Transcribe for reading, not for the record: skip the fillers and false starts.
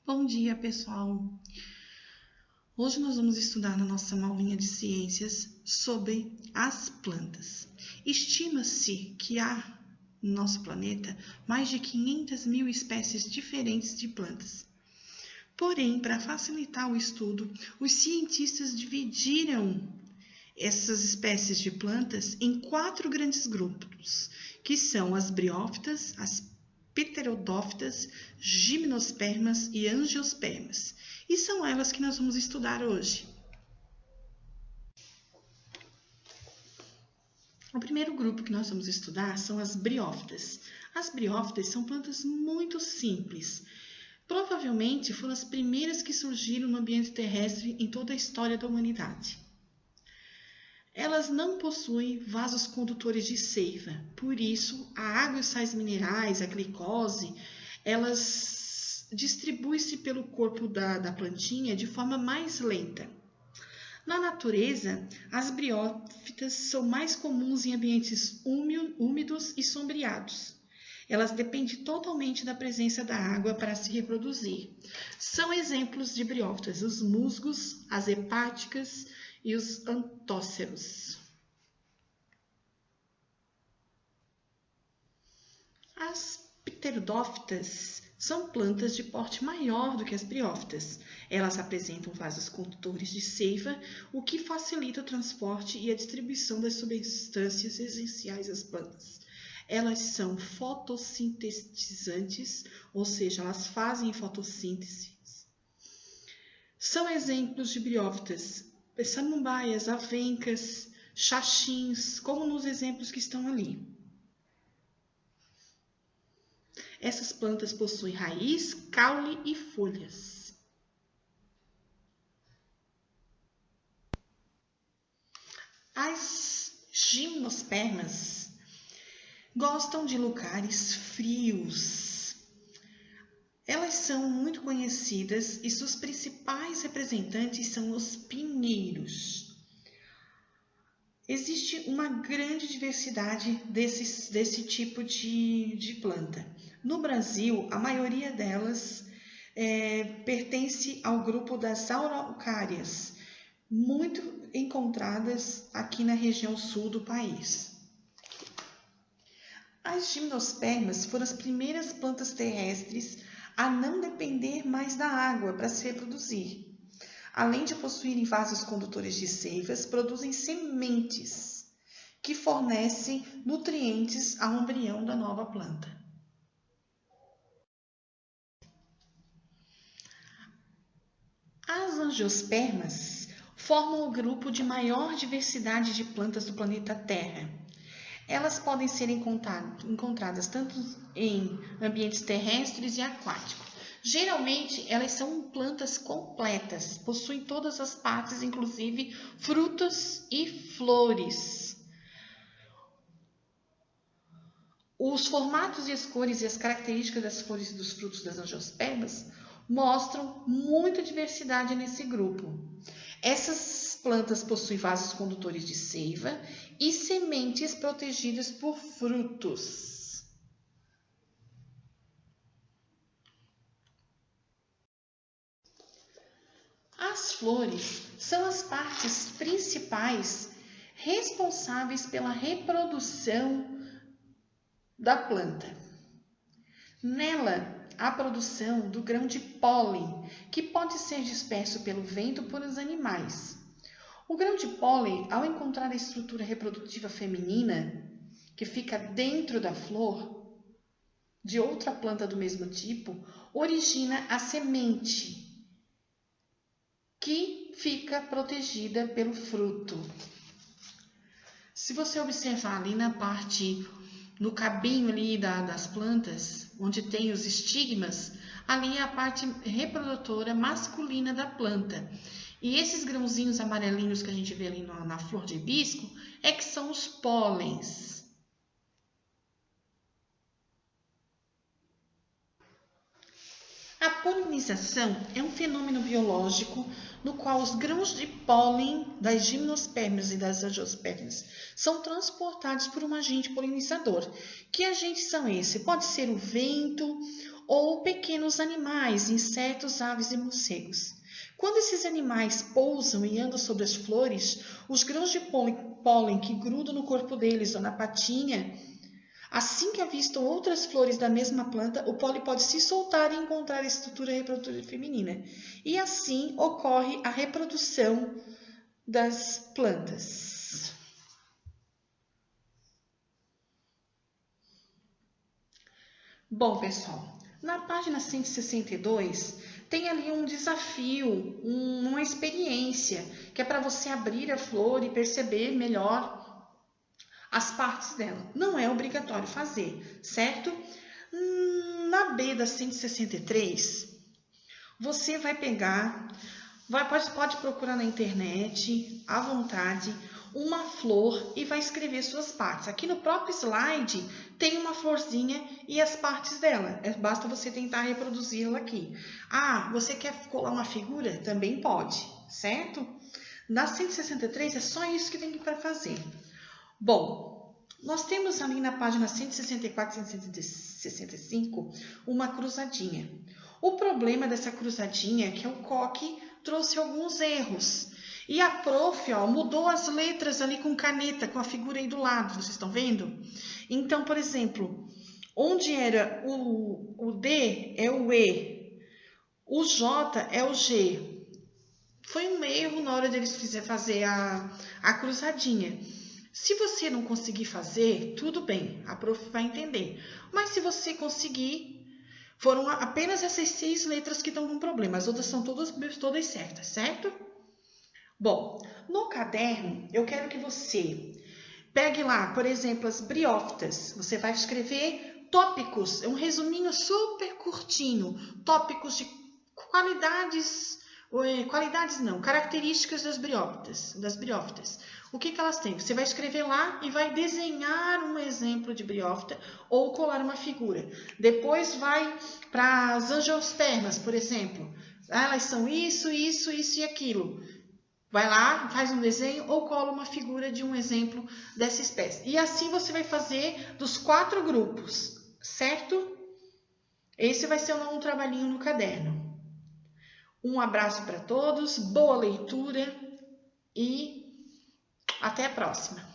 Bom dia, pessoal! Hoje nós vamos estudar na nossa aulinha de ciências sobre as plantas. Estima-se que há no nosso planeta mais de 500 mil espécies diferentes de plantas. Porém, para facilitar o estudo, os cientistas dividiram essas espécies de plantas em 4 grandes grupos, que são as briófitas, as pterodófitas, gimnospermas e angiospermas. E são elas que nós vamos estudar hoje. O primeiro grupo que nós vamos estudar são as briófitas. As briófitas são plantas muito simples. Provavelmente foram as primeiras que surgiram no ambiente terrestre em toda a história da humanidade. Elas não possuem vasos condutores de seiva, por isso a água e os sais minerais, a glicose, elas distribuem-se pelo corpo da plantinha de forma mais lenta. Na natureza, as briófitas são mais comuns em ambientes úmidos e sombreados. Elas dependem totalmente da presença da água para se reproduzir. São exemplos de briófitas os musgos, as hepáticas e os antóceros. As pterodófitas são plantas de porte maior do que as briófitas. Elas apresentam vasos condutores de seiva, o que facilita o transporte e a distribuição das substâncias essenciais às plantas. Elas são fotossintetizantes, ou seja, elas fazem fotossíntese. São exemplos de briófitas samambaias, avencas, xaxins, como nos exemplos que estão ali. Essas plantas possuem raiz, caule e folhas. As gimnospermas gostam de lugares frios. Elas são muito conhecidas e seus principais representantes são os pinheiros. Existe uma grande diversidade desse tipo de planta. No Brasil, a maioria delas pertence ao grupo das araucárias, muito encontradas aqui na região sul do país. As gimnospermas foram as primeiras plantas terrestres a não depender mais da água para se reproduzir. Além de possuírem vasos condutores de seivas, produzem sementes que fornecem nutrientes ao embrião da nova planta. As angiospermas formam o grupo de maior diversidade de plantas do planeta Terra. Elas podem ser encontradas tanto em ambientes terrestres e aquáticos. Geralmente, elas são plantas completas, possuem todas as partes, inclusive frutos e flores. Os formatos e as cores e as características das flores e dos frutos das angiospermas mostram muita diversidade nesse grupo. Essas plantas possuem vasos condutores de seiva e sementes protegidas por frutos. As flores são as partes principais responsáveis pela reprodução da planta. Nela, há a produção do grão de pólen, que pode ser disperso pelo vento por os animais. O grão de pólen, ao encontrar a estrutura reprodutiva feminina, que fica dentro da flor, de outra planta do mesmo tipo, origina a semente, que fica protegida pelo fruto. Se você observar ali na parte, no cabinho ali das plantas, onde tem os estigmas, ali é a parte reprodutora masculina da planta. E esses grãozinhos amarelinhos que a gente vê ali na flor de hibisco é que são os pólens. A polinização é um fenômeno biológico no qual os grãos de pólen das gimnospermas e das angiospermas são transportados por um agente polinizador. Que agentes são esses? Pode ser o vento ou pequenos animais, insetos, aves e morcegos. Quando esses animais pousam e andam sobre as flores, os grãos de pólen que grudam no corpo deles ou na patinha, assim que avistam outras flores da mesma planta, o pólen pode se soltar e encontrar a estrutura reprodutora feminina. E assim ocorre a reprodução das plantas. Bom, pessoal, na página 162 tem ali um desafio, uma experiência, que é para você abrir a flor e perceber melhor as partes dela. Não é obrigatório fazer, certo? Na B da 163, você vai pegar, pode procurar na internet, à vontade, uma flor e vai escrever suas partes. Aqui no próprio slide tem uma florzinha e as partes dela. Basta você tentar reproduzi-la aqui. Ah, você quer colar uma figura? Também pode, certo? Na 163 é só isso que tem que fazer. Bom, nós temos ali na página 164 e 165 uma cruzadinha. O problema dessa cruzadinha é que o coque trouxe alguns erros. E a prof, mudou as letras ali com caneta, com a figura aí do lado, vocês estão vendo? Então, por exemplo, onde era o D é o E, o J é o G. Foi um erro na hora deles fazer a cruzadinha. Se você não conseguir fazer, tudo bem, a prof vai entender. Mas se você conseguir, foram apenas essas 6 letras que estão com problema. As outras são todas certas, certo? Bom, no caderno, eu quero que você pegue lá, por exemplo, as briófitas. Você vai escrever tópicos, é um resuminho super curtinho. Tópicos de características das briófitas. O que elas têm? Você vai escrever lá e vai desenhar um exemplo de briófita ou colar uma figura. Depois vai para as angiospermas, por exemplo. Elas são isso, isso, isso e aquilo. Vai lá, faz um desenho ou cola uma figura de um exemplo dessa espécie. E assim você vai fazer dos 4 grupos, certo? Esse vai ser um trabalhinho no caderno. Um abraço para todos, boa leitura e até a próxima.